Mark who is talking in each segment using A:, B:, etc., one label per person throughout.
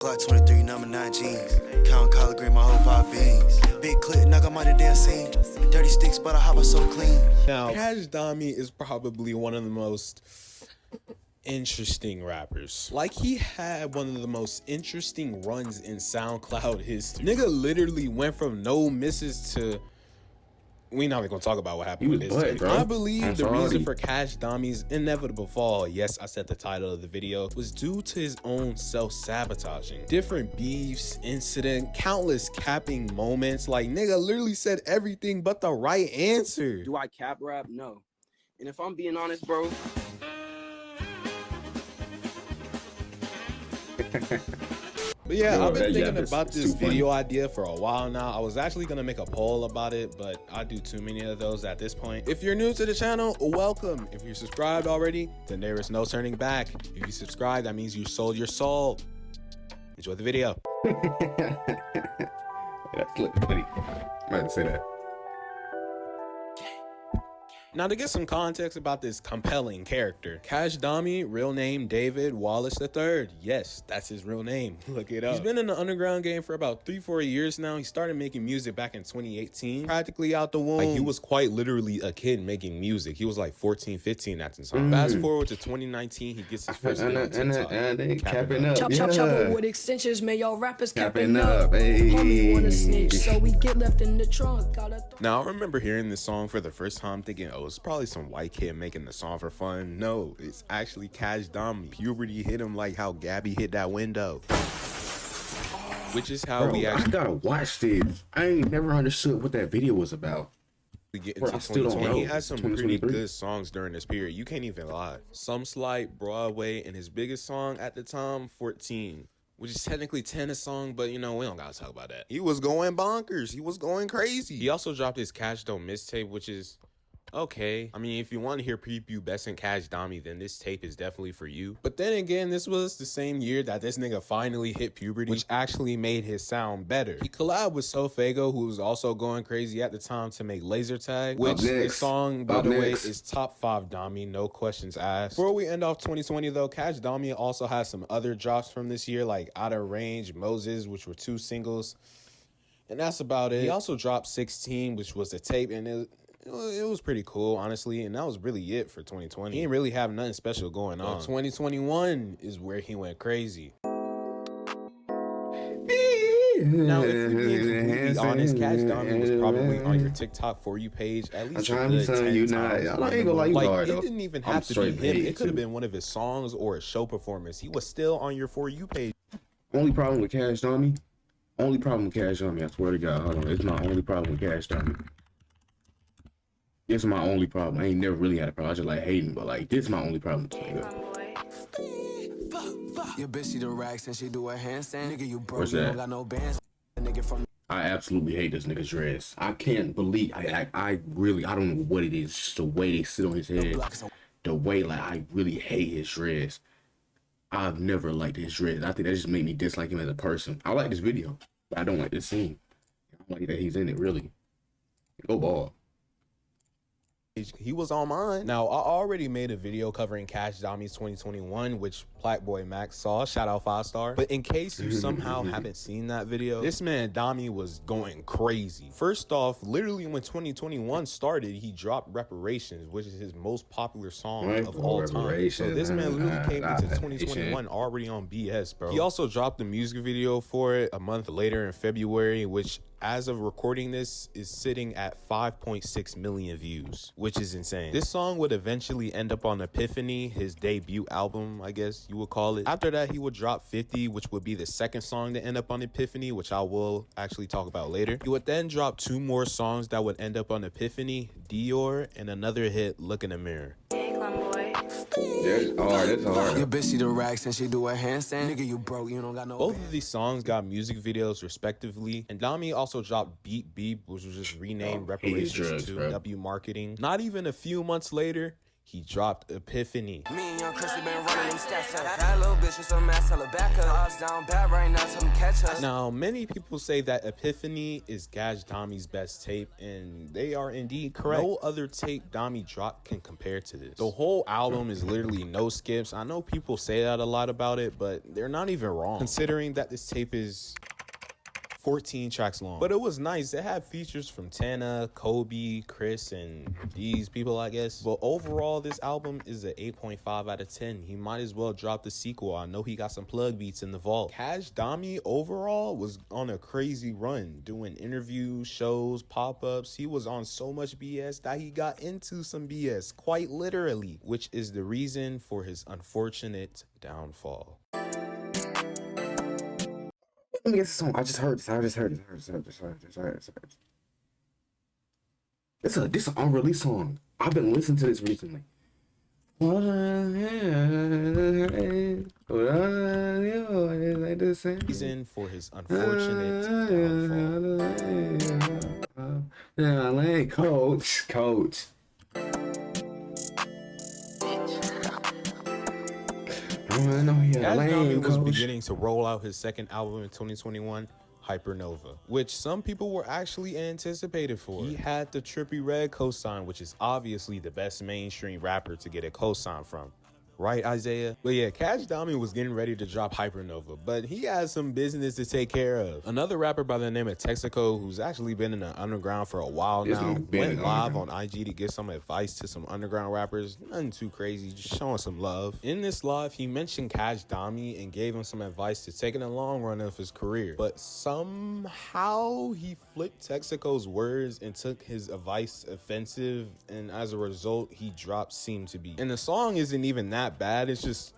A: Glock 23, number 9 jeans. Count collard green, my whole 5 beans. Big clip, knock on my damn scene. Dirty sticks, but I hop out so clean.
B: Now, Kashdami is probably one of the most interesting rappers. Like, he had one of the most interesting runs in SoundCloud history. Nigga literally went from no misses to... We not even gonna talk about what happened with this.
C: Bro.
B: I believe the reason for Kashdami's inevitable fall, yes, I said the title of the video, was due to his own self-sabotaging. Different beefs, incident, countless capping moments. Like, nigga literally said everything but the right answer.
D: Do I cap rap? No. And if I'm being honest, bro.
B: But yeah, I've been thinking about this video idea for a while now. I was actually gonna make a poll about it, but I do too many of those at this point. If you're new to the channel, welcome. If you're subscribed already, then there is no turning back. If you subscribe, that means you sold your soul. Enjoy the video.
C: That's funny. I had to say that.
B: Now, to get some context about this compelling character, Kashdami, real name David Wallace III. Yes, that's his real name. Look it up. He's been in the underground game for about 3-4 years now. He started making music back in 2018, practically out the womb. Like, he was quite literally a kid making music. He was like 14, 15 at the time. Fast forward to 2019, he gets his first video on TikTok.
C: And they capping up.
E: Chop, chop, chop with extensions, man. Y'all rappers
C: Capping
E: capping
C: up,
E: up.
C: hey.
E: Homie wanna snitch, so we get left in the trunk.
B: Now, I remember hearing this song for the first time thinking, oh, it's probably some white kid making the song for fun. No, it's actually Kashdami. Puberty hit him like how Gabby hit that window. Which is how we actually...
C: I gotta watch this. I ain't never understood what that video was about.
B: Get into 2020. He had some pretty good songs during this period. You can't even lie. Some Slight, Broadway, and his biggest song at the time, 14. Which is technically 10 a song, but you know, we don't gotta talk about that. He was going bonkers. He was going crazy. He also dropped his Cash Don't Miss tape, which is okay. I mean, if you want to hear prepubescent Kashdami, then this tape is definitely for you. But then again, this was the same year that this nigga finally hit puberty, which actually made his sound better. He collabed with Sofago, who was also going crazy at the time, to make Laser Tag, which this song, by the way, is top 5 Dami, no questions asked. Before we end off 2020 though, Kashdami also has some other drops from this year, like Out of Range, Moses, which were 2 singles. And that's about it. He also dropped 16, which was a tape, and it was pretty cool, honestly, and that was really it for 2020. He didn't really have nothing special going on. 2021 is where he went crazy. Now, if you're being completely honest, Kashdami was probably on your TikTok For You page at least a good 10 times. I ain't gonna lie, like, it didn't even have to be him. It could have been one of his songs or a show performance. He was still on your For You page.
C: Only problem with Kashdami? Only problem with Kashdami, I swear to God. Hold on, it's my only problem with Kashdami. This is my only problem. I ain't never really had a problem. I just like hating, but like this is my only problem.
A: Your bitch, she the racks and she do a handstand. Nigga, you broke,
C: What's
A: you
C: that?
A: don't got no bands. Nigga from...
C: I absolutely hate this nigga's dress. I can't believe, I really, I don't know what it is. Just the way they sit on his head. The way, like, I really hate his dress. I've never liked his dress. I think that just made me dislike him as a person. I like this video, but I don't like this scene. I don't like that he's in it, really. Go ball.
B: He was on mine. Now, I already made a video covering Kashdami's 2021, which Blackboy Max saw. Shout out 5-star. But in case you somehow haven't seen that video, this man Dami was going crazy. First off, literally when 2021 started, he dropped Reparations, which is his most popular song of all time. So this man literally came into 2021 already on BS, bro. He also dropped the music video for it a month later in February, which, as of recording this, is sitting at 5.6 million views, which is insane. This song would eventually end up on Epiphany, his debut album, I guess you would call it. After that, he would drop 50, which would be the second song to end up on Epiphany, which I will actually talk about later. He would then drop 2 more songs that would end up on Epiphany, Dior, and another hit, Look in the Mirror.
C: That's hard.
A: Your bitch, she the racks and she do a handstand. Nigga, you broke, you don't got no
B: Both of these songs got music videos respectively, and Dami also dropped Beep Beep, which was just renamed Reparations to W Marketing. Not even a few months later, he dropped Epiphany.
F: Me and Young Chrissy been running them stats up. That little bitch with some ass, tell her back up. Odds down bad right now, tell them catch us.
B: Now, many people say that Epiphany is Kashdami's best tape, and they are indeed correct. No other tape Dami dropped can compare to this. The whole album is literally no skips. I know people say that a lot about it, but they're not even wrong, considering that this tape is 14 tracks long. But it was nice. It had features from Tana, Kobe, Chris, and these people, I guess. But overall, this album is an 8.5 out of 10. He might as well drop the sequel. I know he got some plug beats in the vault. Kashdami overall was on a crazy run, doing interviews, shows, pop-ups. He was on so much BS that he got into some BS, quite literally, which is the reason for his unfortunate downfall.
C: Let me get this song. I just heard this. This an unreleased song. I've been listening to this recently.
B: Reason for his unfortunate downfall.
C: Coach.
B: Kashdami was beginning to roll out his second album in 2021, Hypernova, which some people were actually anticipated for. He had the Trippie Redd cosign, which is obviously the best mainstream rapper to get a cosign from. Right, Isaiah? But yeah, Kashdami was getting ready to drop Hypernova, but he had some business to take care of. Another rapper by the name of Texaco, who's actually been in the underground for a while now, went live on IG to give some advice to some underground rappers. Nothing too crazy, just showing some love. In this live, he mentioned Kashdami and gave him some advice to take in the long run of his career. But somehow he flipped Texaco's words and took his advice offensive, and as a result, he dropped Seem to Be. And the song isn't even that bad. It's just,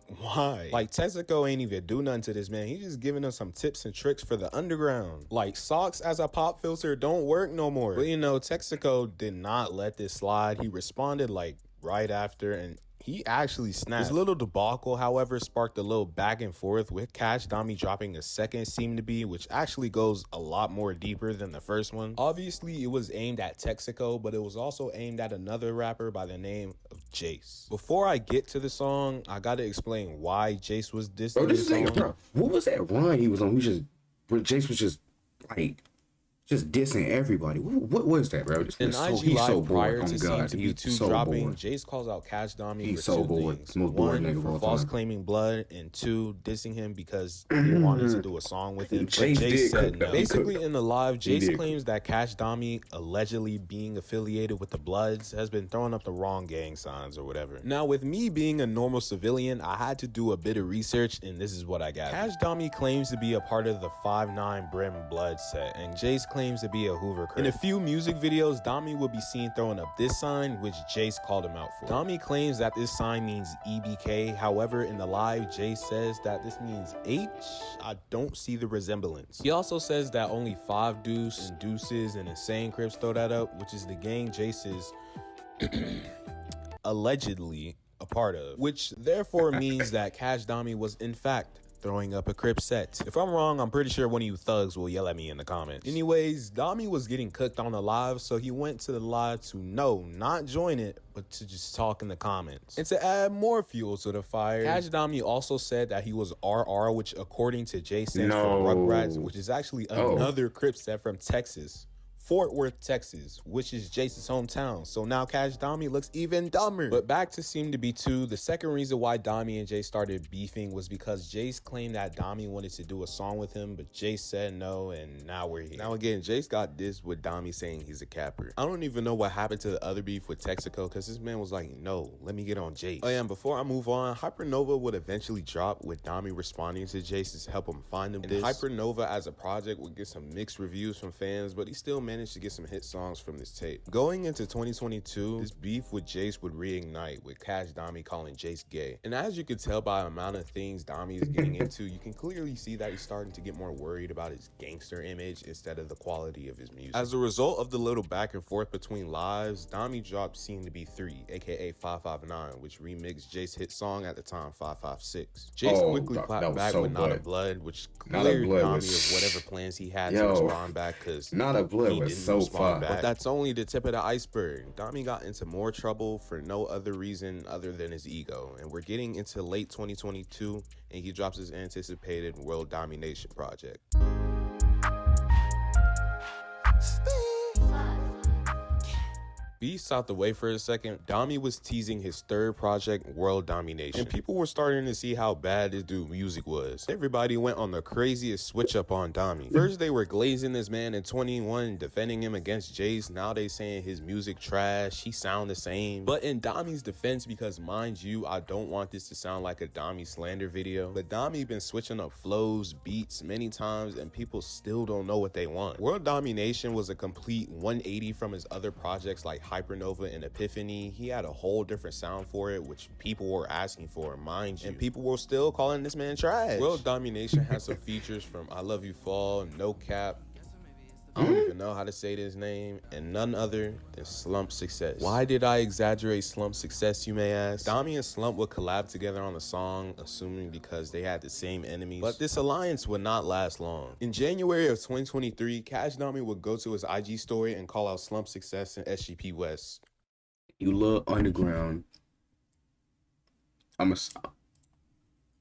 B: why? Like, Texaco ain't even do nothing to this man. He's just giving us some tips and tricks for the underground. Like, socks as a pop filter don't work no more. But you know, Texaco did not let this slide. He responded like right after, and he actually snapped. His little debacle, however, sparked a little back and forth, with Kashdami dropping a second Seem to Be, which actually goes a lot more deeper than the first one. Obviously, it was aimed at Texaco, but it was also aimed at another rapper by the name of Jace. Before I get to the song, I gotta explain why Jace was dissing this song.
C: Bro, what was that run he was on? Where Jace was just like, just dissing everybody. What was that, bro?
B: An IG live prior to Seem to Be 2 dropping, Jace calls out Kashdami for two things. One, for false claiming blood, and two, dissing him because he wanted to do a song with him. But Jace said no. Basically, in the live, Jace claims that Kashdami, allegedly being affiliated with the Bloods, has been throwing up the wrong gang signs or whatever. Now, with me being a normal civilian, I had to do a bit of research, and this is what I got. Kashdami claims to be a part of the 5'9" Brim Blood set, and Jace claims to be a Hoover Crip. In a few music videos, Dami will be seen throwing up this sign, which Jace called him out for. Dami claims that this sign means EBK. However, in the live, Jace says that this means H. I don't see the resemblance. He also says that only 5 Deuce and Deuces and Insane Crips throw that up, which is the gang Jace is allegedly a part of, which therefore means that Kashdami was in fact throwing up a Crip set. If I'm wrong, I'm pretty sure one of you thugs will yell at me in the comments. Anyways, Dami was getting cooked on the live, so he went to the live to not join it, but to just talk in the comments. And to add more fuel to the fire, Kashdami also said that he was RR, which according to Jay stands for Rugrats, which is actually another Crip set from Texas. Fort Worth, Texas, which is Jace's hometown. So now Kashdami looks even dumber. But back to Seem to Be 2, the second reason why Dami and Jace started beefing was because Jace claimed that Dami wanted to do a song with him, but Jace said no, and now we're here. Now again, Jace got this with Dami saying he's a capper. I don't even know what happened to the other beef with Texaco, because this man was like, no, let me get on Jace. Oh yeah, and before I move on, Hypernova would eventually drop, with Dami responding to Jace to help him find him. And Hypernova as a project would get some mixed reviews from fans, but he still managed to get some hit songs from this tape. Going into 2022, this beef with Jace would reignite, with Kashdami calling Jace gay. And as you can tell by the amount of things Dami is getting into, you can clearly see that he's starting to get more worried about his gangster image instead of the quality of his music. As a result of the little back and forth between lives, Dami dropped Seem to Be 3, aka 559, which remixed Jace's hit song at the time, 556. Jace quickly clapped back with Not a Blood, which cleared Dami of whatever plans he had to respond back, because
C: Not a Blood was
B: didn't
C: so
B: respond
C: fire.
B: back. But that's only the tip of the iceberg. Dami got into more trouble for no other reason other than his ego. And we're getting into late 2022, and he drops his anticipated world domination project. Beast out the way for a second, Dami was teasing his third project, World Domination, and people were starting to see how bad this dude's music was. Everybody went on the craziest switch up on Dami. First they were glazing this man in 21, defending him against Jace. Now they saying his music trash, he sound the same. But in Dami's defense, because mind you, I don't want this to sound like a Dami slander video, but Dami been switching up flows, beats many times, and people still don't know what they want. World Domination was a complete 180 from his other projects like Hypernova and Epiphany. He had a whole different sound for it, which people were asking for, mind you, and people were still calling this man trash. World Domination has some features from I Love You Fall, No Cap, I don't even know how to say this name, and none other than Slump Success. Why did I exaggerate Slump Success, you may ask? Dami and Slump would collab together on a song, assuming because they had the same enemies, but this alliance would not last long. In January of 2023, Kashdami would go to his IG story and call out Slump Success and SGP West.
C: You love underground. I'm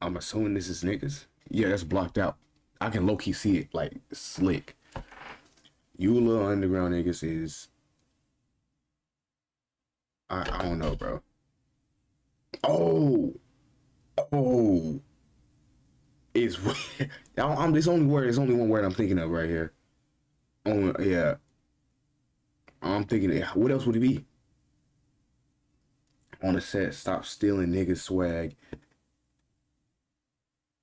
C: assuming this is niggas. Yeah, that's blocked out. I can low-key see it, like, slick. You little underground niggas is, I don't know, bro. Oh, it's there's only one word I'm thinking of right here. Oh yeah, I'm thinking, what else would it be? On the set, stop stealing niggas swag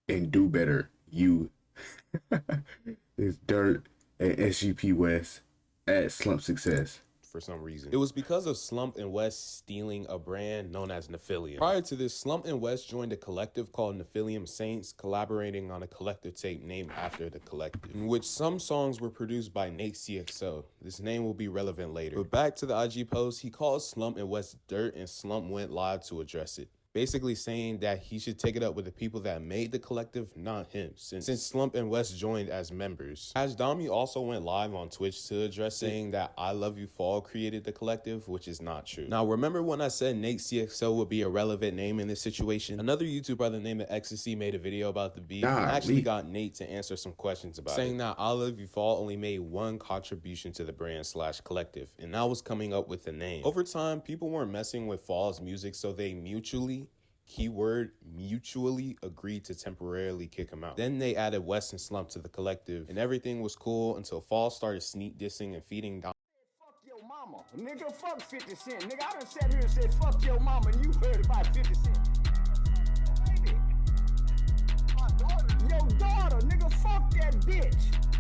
C: and do better. You, it's Dirt and SGP West at Slump Success.
B: For some reason, it was because of Slump and West stealing a brand known as Nephilium. Prior to this, Slump and West joined a collective called Nephilium Saints, collaborating on a collective tape named after the collective, in which some songs were produced by Nate CXO. This name will be relevant later. But back to the IG post, he called Slump and West Dirt, and Slump went live to address it, basically saying that he should take it up with the people that made the collective, not him, since Slump and West joined as members. Kashdami also went live on Twitch to address, saying that I Love You Fall created the collective, which is not true. Now, remember when I said Nate CXO would be a relevant name in this situation? Another YouTuber by the name of Ecstasy made a video about the beef, and actually got Nate to answer some questions about it, saying that I Love You Fall only made one contribution to the brand / collective, and that was coming up with the name. Over time, people weren't messing with Fall's music, so they mutually agreed to temporarily kick him out. Then they added West and Slump to the collective, and everything was cool until Fall started sneak dissing and feeding down.
G: Fuck your mama, nigga, fuck 50 Cent. Nigga, I done sat here and said fuck your mama, and you heard about 50 Cent. Baby. My daughter. Your daughter, nigga, fuck that bitch.